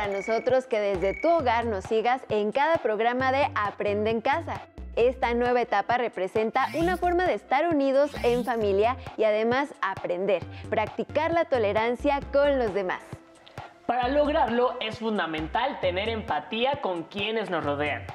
para nosotros que desde tu hogar nos sigas en cada programa de Aprende en Casa. Esta nueva etapa representa una forma de estar unidos en familia y además aprender, practicar la tolerancia con los demás. Para lograrlo es fundamental tener empatía con quienes nos rodean.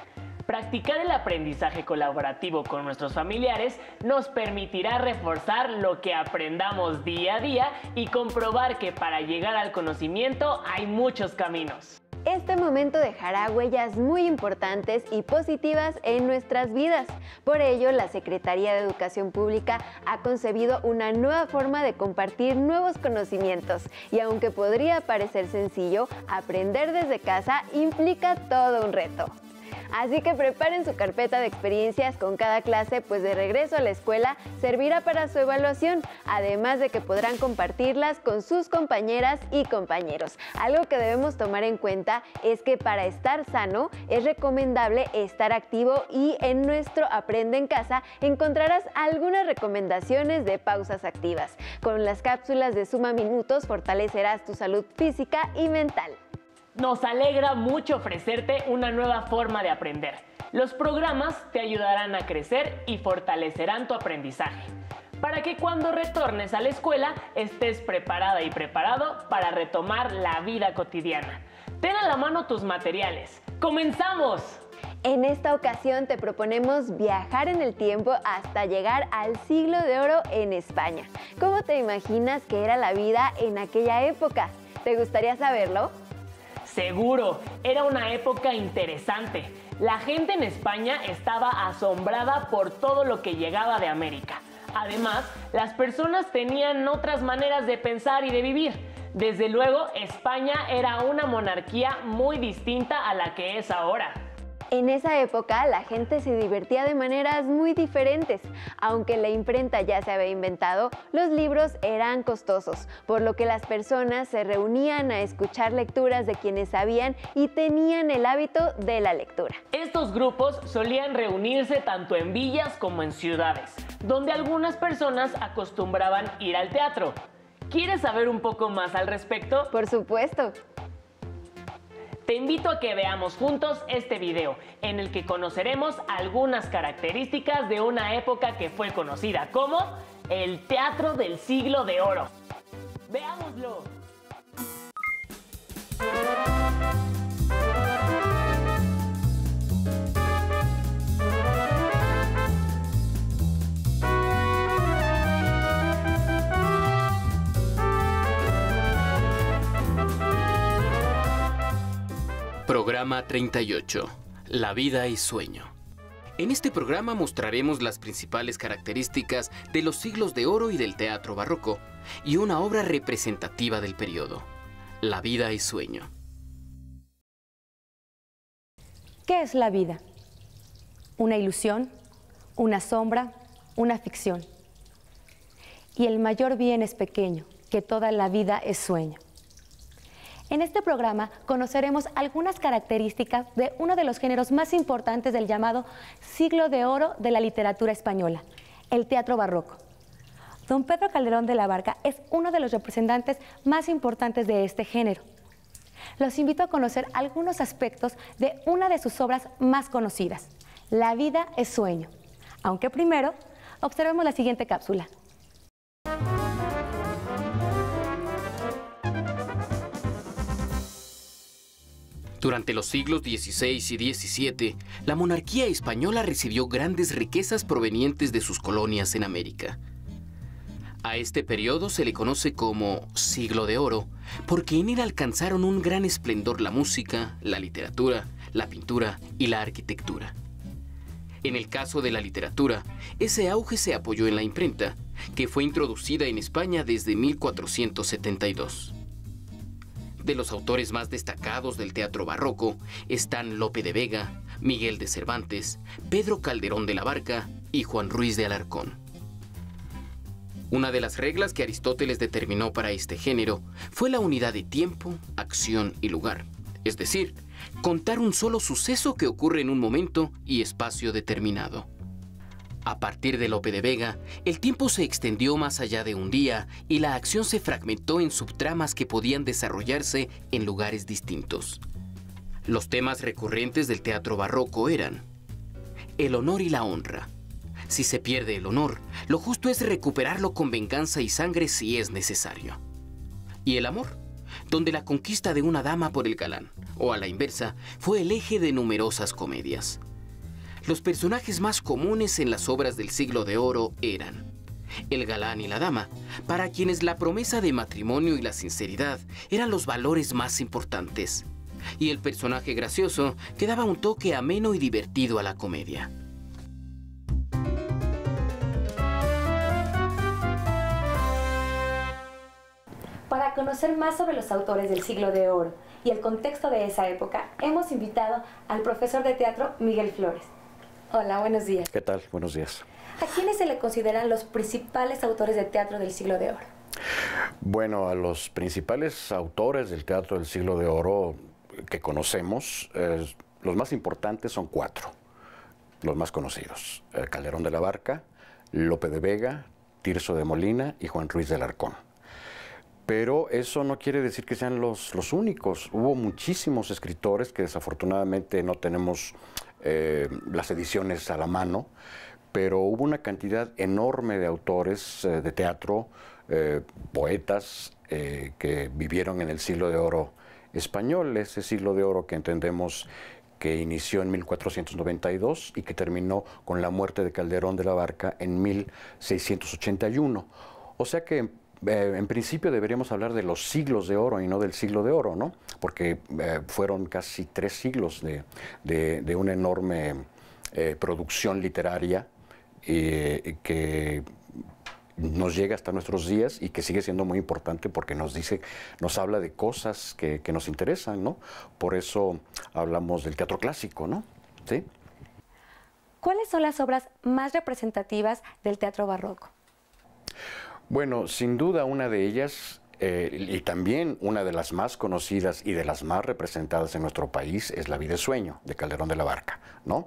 Practicar el aprendizaje colaborativo con nuestros familiares nos permitirá reforzar lo que aprendamos día a día y comprobar que para llegar al conocimiento hay muchos caminos. Este momento dejará huellas muy importantes y positivas en nuestras vidas. Por ello, la Secretaría de Educación Pública ha concebido una nueva forma de compartir nuevos conocimientos. Y aunque podría parecer sencillo, aprender desde casa implica todo un reto. Así que preparen su carpeta de experiencias con cada clase, pues de regreso a la escuela servirá para su evaluación, además de que podrán compartirlas con sus compañeras y compañeros. Algo que debemos tomar en cuenta es que para estar sano es recomendable estar activo y en nuestro Aprende en Casa encontrarás algunas recomendaciones de pausas activas. Con las cápsulas de Suma Minutos fortalecerás tu salud física y mental. Nos alegra mucho ofrecerte una nueva forma de aprender. Los programas te ayudarán a crecer y fortalecerán tu aprendizaje, para que cuando retornes a la escuela estés preparada y preparado para retomar la vida cotidiana. Ten a la mano tus materiales. ¡Comenzamos! En esta ocasión te proponemos viajar en el tiempo hasta llegar al Siglo de Oro en España. ¿Cómo te imaginas que era la vida en aquella época? ¿Te gustaría saberlo? Seguro, era una época interesante. La gente en España estaba asombrada por todo lo que llegaba de América. Además, las personas tenían otras maneras de pensar y de vivir. Desde luego, España era una monarquía muy distinta a la que es ahora. En esa época la gente se divertía de maneras muy diferentes. Aunque la imprenta ya se había inventado, los libros eran costosos, por lo que las personas se reunían a escuchar lecturas de quienes sabían y tenían el hábito de la lectura. Estos grupos solían reunirse tanto en villas como en ciudades, donde algunas personas acostumbraban ir al teatro. ¿Quieres saber un poco más al respecto? Por supuesto. Te invito a que veamos juntos este video, en el que conoceremos algunas características de una época que fue conocida como el Teatro del Siglo de Oro. ¡Veámoslo! Programa 38. La vida y sueño. En este programa mostraremos las principales características de los siglos de oro y del teatro barroco y una obra representativa del periodo, La vida y sueño. ¿Qué es la vida? Una ilusión, una sombra, una ficción. Y el mayor bien es pequeño, que toda la vida es sueño. En este programa conoceremos algunas características de uno de los géneros más importantes del llamado Siglo de Oro de la literatura española, el teatro barroco. Don Pedro Calderón de la Barca es uno de los representantes más importantes de este género. Los invito a conocer algunos aspectos de una de sus obras más conocidas, La vida es sueño. Aunque primero, observemos la siguiente cápsula. Durante los siglos XVI y XVII, la monarquía española recibió grandes riquezas provenientes de sus colonias en América. A este periodo se le conoce como Siglo de Oro, porque en él alcanzaron un gran esplendor la música, la literatura, la pintura y la arquitectura. En el caso de la literatura, ese auge se apoyó en la imprenta, que fue introducida en España desde 1472. De los autores más destacados del teatro barroco están Lope de Vega, Miguel de Cervantes, Pedro Calderón de la Barca y Juan Ruiz de Alarcón. Una de las reglas que Aristóteles determinó para este género fue la unidad de tiempo, acción y lugar, es decir, contar un solo suceso que ocurre en un momento y espacio determinado. A partir de Lope de Vega, el tiempo se extendió más allá de un día y la acción se fragmentó en subtramas que podían desarrollarse en lugares distintos. Los temas recurrentes del teatro barroco eran el honor y la honra. Si se pierde el honor, lo justo es recuperarlo con venganza y sangre si es necesario. Y el amor, donde la conquista de una dama por el galán, o a la inversa, fue el eje de numerosas comedias. Los personajes más comunes en las obras del Siglo de Oro eran el galán y la dama, para quienes la promesa de matrimonio y la sinceridad eran los valores más importantes, y el personaje gracioso que daba un toque ameno y divertido a la comedia. Para conocer más sobre los autores del Siglo de Oro y el contexto de esa época, hemos invitado al profesor de teatro Miguel Flores. Hola, buenos días. ¿Qué tal? Buenos días. ¿A quiénes se le consideran los principales autores de teatro del Siglo de Oro? Bueno, a los principales autores del teatro del Siglo de Oro que conocemos, los más importantes son 4, los más conocidos: Calderón de la Barca, Lope de Vega, Tirso de Molina y Juan Ruiz de Alarcón. Pero eso no quiere decir que sean los únicos. Hubo muchísimos escritores que desafortunadamente no tenemos las ediciones a la mano, pero hubo una cantidad enorme de autores de teatro, poetas que vivieron en el Siglo de Oro español, ese Siglo de Oro que entendemos que inició en 1492 y que terminó con la muerte de Calderón de la Barca en 1681. O sea que en principio deberíamos hablar de los siglos de oro y no del Siglo de Oro, ¿no? Porque fueron casi 3 siglos de una enorme producción literaria que nos llega hasta nuestros días y que sigue siendo muy importante porque nos habla de cosas que nos interesan, ¿no? Por eso hablamos del teatro clásico, ¿no? ¿Sí? ¿Cuáles son las obras más representativas del teatro barroco? Bueno, sin duda una de ellas, y también una de las más conocidas y de las más representadas en nuestro país, es La vida es sueño, de Calderón de la Barca, ¿no?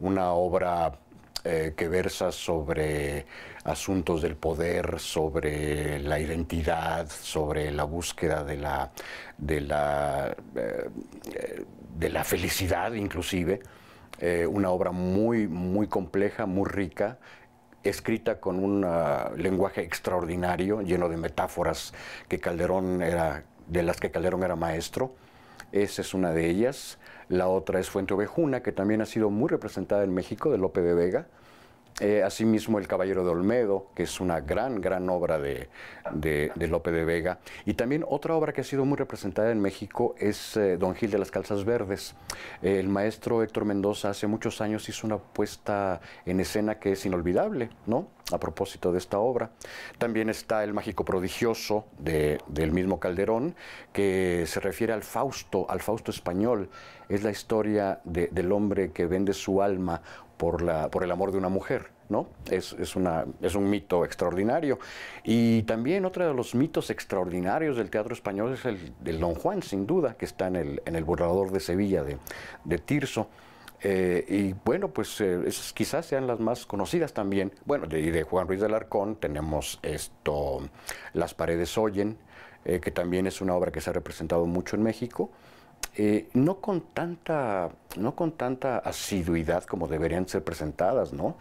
Una obra que versa sobre asuntos del poder, sobre la identidad, sobre la búsqueda de la felicidad inclusive. Una obra muy, muy compleja, muy rica, escrita con un lenguaje extraordinario, lleno de metáforas de las que Calderón era maestro. Esa es una de ellas. La otra es Fuente Ovejuna, que también ha sido muy representada en México, de Lope de Vega. Asimismo, El Caballero de Olmedo, que es una gran obra de Lope de Vega. Y también otra obra que ha sido muy representada en México es Don Gil de las Calzas Verdes. El maestro Héctor Mendoza hace muchos años hizo una puesta en escena que es inolvidable, ¿no? A propósito de esta obra. También está El Mágico Prodigioso del mismo Calderón, que se refiere al Fausto español. Es la historia del hombre que vende su alma por el amor de una mujer, ¿no? Es un mito extraordinario. Y también otro de los mitos extraordinarios del teatro español es el del Don Juan, sin duda, que está en el Burlador de Sevilla de Tirso. Y bueno, pues esas quizás sean las más conocidas también. Bueno, de Juan Ruiz de Alarcón tenemos Las paredes oyen, que también es una obra que se ha representado mucho en México. No con tanta asiduidad como deberían ser presentadas, ¿no?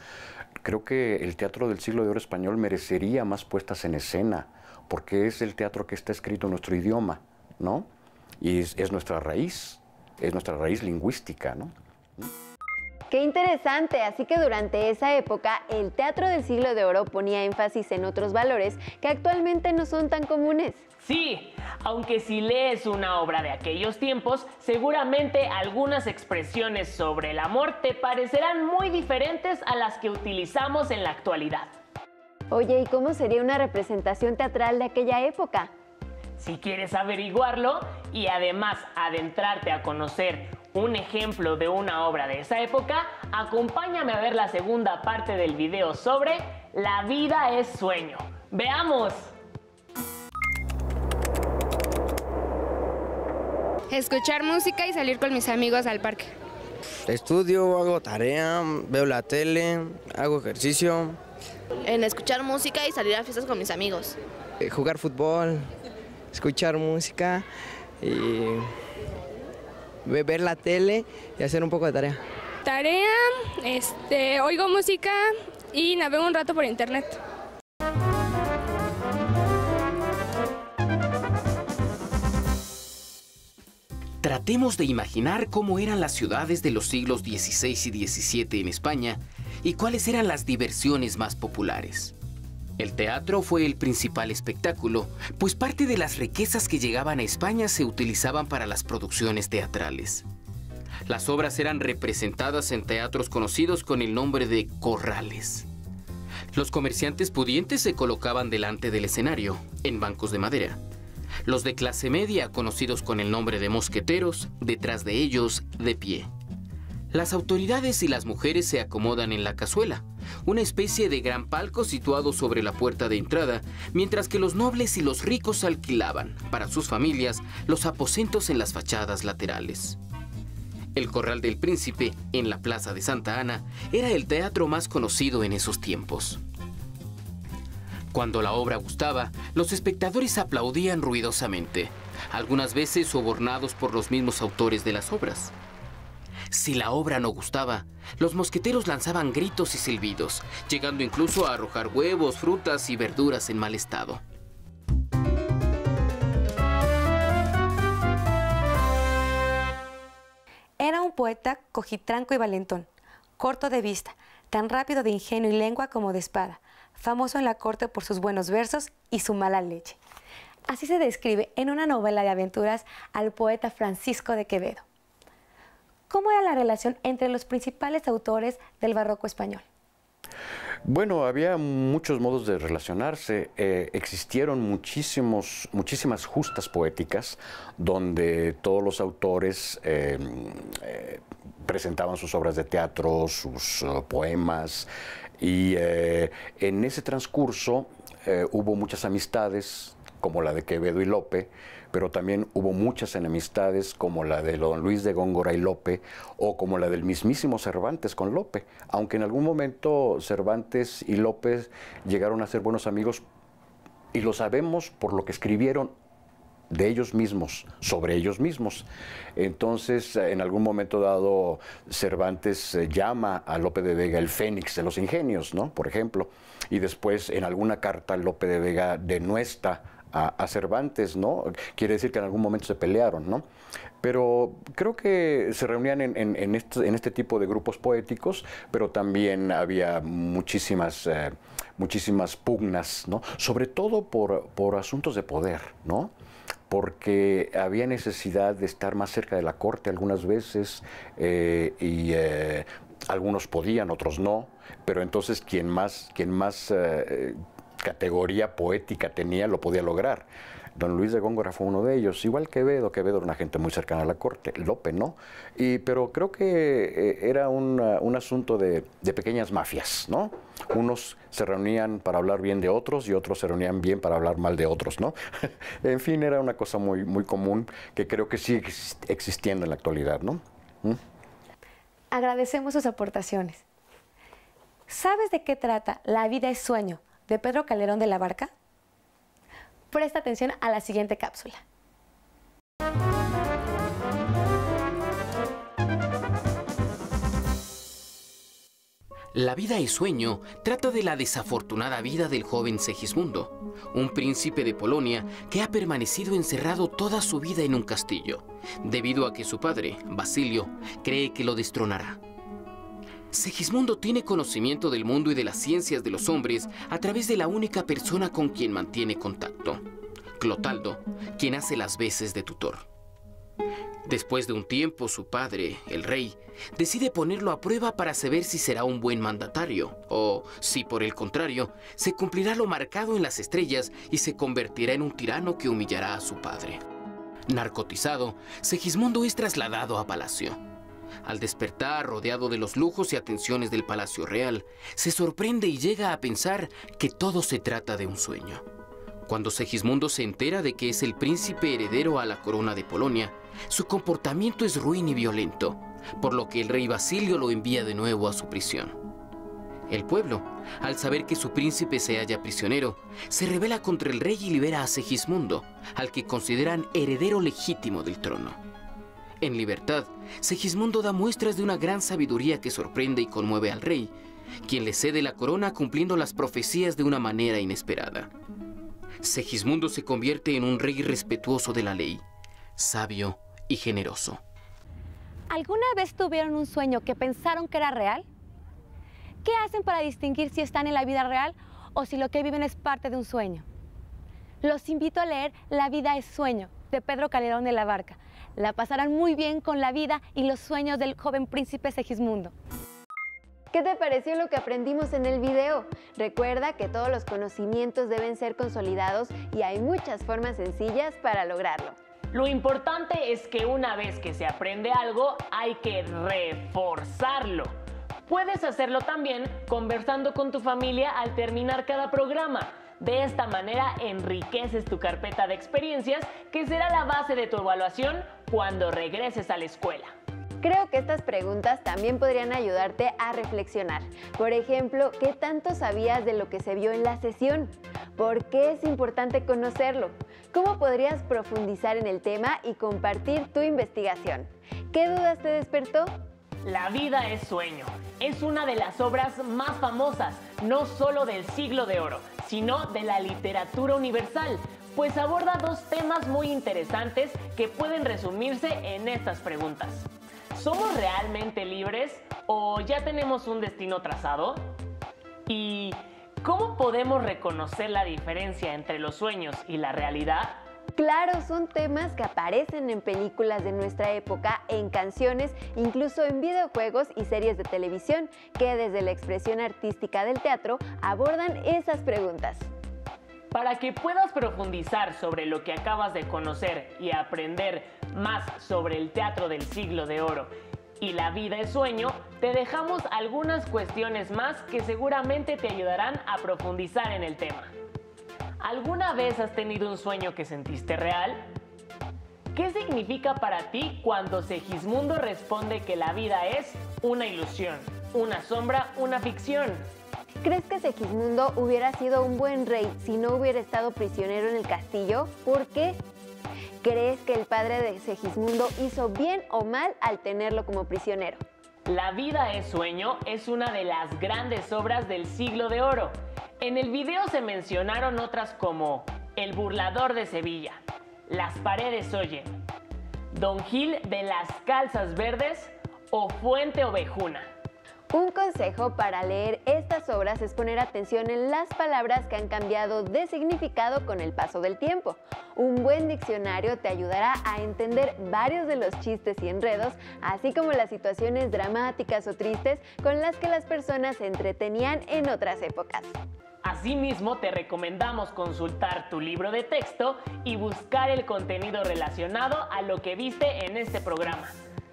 Creo que el teatro del Siglo de Oro español merecería más puestas en escena, porque es el teatro que está escrito en nuestro idioma, ¿no? Y es nuestra raíz lingüística, ¿no? ¡Qué interesante! Así que durante esa época, el teatro del Siglo de Oro ponía énfasis en otros valores que actualmente no son tan comunes. Sí, aunque si lees una obra de aquellos tiempos, seguramente algunas expresiones sobre el amor te parecerán muy diferentes a las que utilizamos en la actualidad. Oye, ¿y cómo sería una representación teatral de aquella época? Si quieres averiguarlo y además adentrarte a conocer un ejemplo de una obra de esa época, acompáñame a ver la segunda parte del video sobre La vida es sueño. ¡Veamos! Escuchar música y salir con mis amigos al parque. Estudio, hago tarea, veo la tele, hago ejercicio. En escuchar música y salir a fiestas con mis amigos. Jugar fútbol, escuchar música y ver la tele y hacer un poco de tarea. Tarea, oigo música y navego un rato por internet. Tratemos de imaginar cómo eran las ciudades de los siglos XVI y XVII en España y cuáles eran las diversiones más populares. El teatro fue el principal espectáculo, pues parte de las riquezas que llegaban a España se utilizaban para las producciones teatrales. Las obras eran representadas en teatros conocidos con el nombre de corrales. Los comerciantes pudientes se colocaban delante del escenario, en bancos de madera. Los de clase media, conocidos con el nombre de mosqueteros, detrás de ellos, de pie. Las autoridades y las mujeres se acomodan en la cazuela, una especie de gran palco situado sobre la puerta de entrada, mientras que los nobles y los ricos alquilaban, para sus familias, los aposentos en las fachadas laterales. El Corral del Príncipe, en la Plaza de Santa Ana, era el teatro más conocido en esos tiempos. Cuando la obra gustaba, los espectadores aplaudían ruidosamente, algunas veces sobornados por los mismos autores de las obras. Si la obra no gustaba, los mosqueteros lanzaban gritos y silbidos, llegando incluso a arrojar huevos, frutas y verduras en mal estado. Era un poeta cojitranco y valentón, corto de vista, tan rápido de ingenio y lengua como de espada, famoso en la corte por sus buenos versos y su mala leche. Así se describe en una novela de aventuras al poeta Francisco de Quevedo. ¿Cómo era la relación entre los principales autores del barroco español? Bueno, había muchos modos de relacionarse. Existieron muchísimas justas poéticas donde todos los autores presentaban sus obras de teatro, sus poemas, y en ese transcurso hubo muchas amistades, como la de Quevedo y Lope, pero también hubo muchas enemistades como la de don Luis de Góngora y Lope o como la del mismísimo Cervantes con Lope, aunque en algún momento Cervantes y Lope llegaron a ser buenos amigos y lo sabemos por lo que escribieron de ellos mismos, sobre ellos mismos. Entonces, en algún momento dado, Cervantes llama a Lope de Vega el Fénix de los ingenios, ¿no? Por ejemplo, y después en alguna carta Lope de Vega denuestra a Cervantes, ¿no? Quiere decir que en algún momento se pelearon, ¿no? Pero creo que se reunían en este tipo de grupos poéticos, pero también había muchísimas pugnas, ¿no? Sobre todo por asuntos de poder, ¿no? Porque había necesidad de estar más cerca de la corte algunas veces y algunos podían, otros no, pero entonces quien más categoría poética tenía lo podía lograr. Don Luis de Góngora fue uno de ellos, igual Quevedo era una gente muy cercana a la corte, Lope no, pero creo que era un asunto de pequeñas mafias, ¿no? Unos se reunían para hablar bien de otros y otros se reunían bien para hablar mal de otros, ¿no? En fin, era una cosa muy común que creo que sigue existiendo en la actualidad, ¿no? Agradecemos sus aportaciones. ¿Sabes de qué trata La vida es sueño, de Pedro Calderón de la Barca? Presta atención a la siguiente cápsula. La vida es sueño trata de la desafortunada vida del joven Segismundo, un príncipe de Polonia que ha permanecido encerrado toda su vida en un castillo, debido a que su padre, Basilio, cree que lo destronará. Segismundo tiene conocimiento del mundo y de las ciencias de los hombres a través de la única persona con quien mantiene contacto, Clotaldo, quien hace las veces de tutor. Después de un tiempo, su padre, el rey, decide ponerlo a prueba para saber si será un buen mandatario o si, por el contrario, se cumplirá lo marcado en las estrellas y se convertirá en un tirano que humillará a su padre. Narcotizado, Segismundo es trasladado a palacio. Al despertar, rodeado de los lujos y atenciones del Palacio Real, se sorprende y llega a pensar que todo se trata de un sueño. Cuando Segismundo se entera de que es el príncipe heredero a la corona de Polonia, su comportamiento es ruin y violento, por lo que el rey Basilio lo envía de nuevo a su prisión. El pueblo, al saber que su príncipe se halla prisionero, se rebela contra el rey y libera a Segismundo, al que consideran heredero legítimo del trono. En libertad, Segismundo da muestras de una gran sabiduría que sorprende y conmueve al rey, quien le cede la corona cumpliendo las profecías de una manera inesperada. Segismundo se convierte en un rey respetuoso de la ley, sabio y generoso. ¿Alguna vez tuvieron un sueño que pensaron que era real? ¿Qué hacen para distinguir si están en la vida real o si lo que viven es parte de un sueño? Los invito a leer La vida es sueño, de Pedro Calderón de la Barca. La pasarán muy bien con la vida y los sueños del joven príncipe Segismundo. ¿Qué te pareció lo que aprendimos en el video? Recuerda que todos los conocimientos deben ser consolidados y hay muchas formas sencillas para lograrlo. Lo importante es que una vez que se aprende algo, hay que reforzarlo. Puedes hacerlo también conversando con tu familia al terminar cada programa. De esta manera enriqueces tu carpeta de experiencias, que será la base de tu evaluación cuando regreses a la escuela. Creo que estas preguntas también podrían ayudarte a reflexionar. Por ejemplo, ¿qué tanto sabías de lo que se vio en la sesión? ¿Por qué es importante conocerlo? ¿Cómo podrías profundizar en el tema y compartir tu investigación? ¿Qué dudas te despertó? La vida es sueño. Es una de las obras más famosas, no solo del Siglo de Oro, sino de la literatura universal, pues aborda dos temas muy interesantes que pueden resumirse en estas preguntas. ¿Somos realmente libres o ya tenemos un destino trazado? ¿Y cómo podemos reconocer la diferencia entre los sueños y la realidad? Claro, son temas que aparecen en películas de nuestra época, en canciones, incluso en videojuegos y series de televisión, que desde la expresión artística del teatro abordan esas preguntas. Para que puedas profundizar sobre lo que acabas de conocer y aprender más sobre el teatro del Siglo de Oro y la vida es sueño, te dejamos algunas cuestiones más que seguramente te ayudarán a profundizar en el tema. ¿Alguna vez has tenido un sueño que sentiste real? ¿Qué significa para ti cuando Segismundo responde que la vida es una ilusión, una sombra, una ficción? ¿Crees que Segismundo hubiera sido un buen rey si no hubiera estado prisionero en el castillo? ¿Por qué? ¿Crees que el padre de Segismundo hizo bien o mal al tenerlo como prisionero? La vida es sueño es una de las grandes obras del Siglo de Oro. En el video se mencionaron otras como El burlador de Sevilla, Las paredes oyen, Don Gil de las calzas verdes o Fuente Ovejuna. Un consejo para leer estas obras es poner atención en las palabras que han cambiado de significado con el paso del tiempo. Un buen diccionario te ayudará a entender varios de los chistes y enredos, así como las situaciones dramáticas o tristes con las que las personas se entretenían en otras épocas. Asimismo, te recomendamos consultar tu libro de texto y buscar el contenido relacionado a lo que viste en este programa.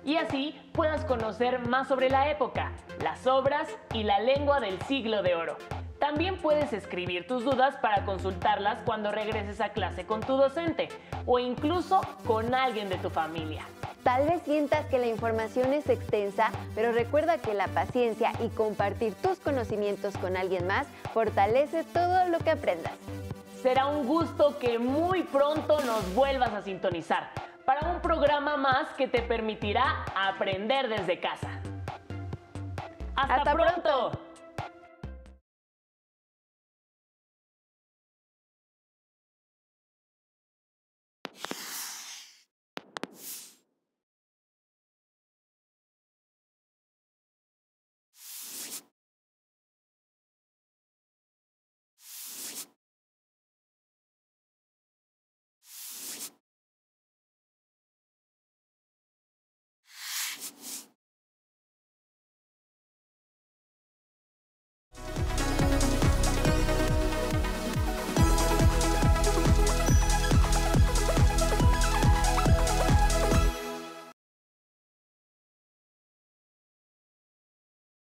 Y así puedas conocer más sobre la época, las obras y la lengua del Siglo de Oro. También puedes escribir tus dudas para consultarlas cuando regreses a clase con tu docente o incluso con alguien de tu familia. Tal vez sientas que la información es extensa, pero recuerda que la paciencia y compartir tus conocimientos con alguien más fortalece todo lo que aprendas. Será un gusto que muy pronto nos vuelvas a sintonizar para un programa más que te permitirá aprender desde casa. ¡Hasta pronto!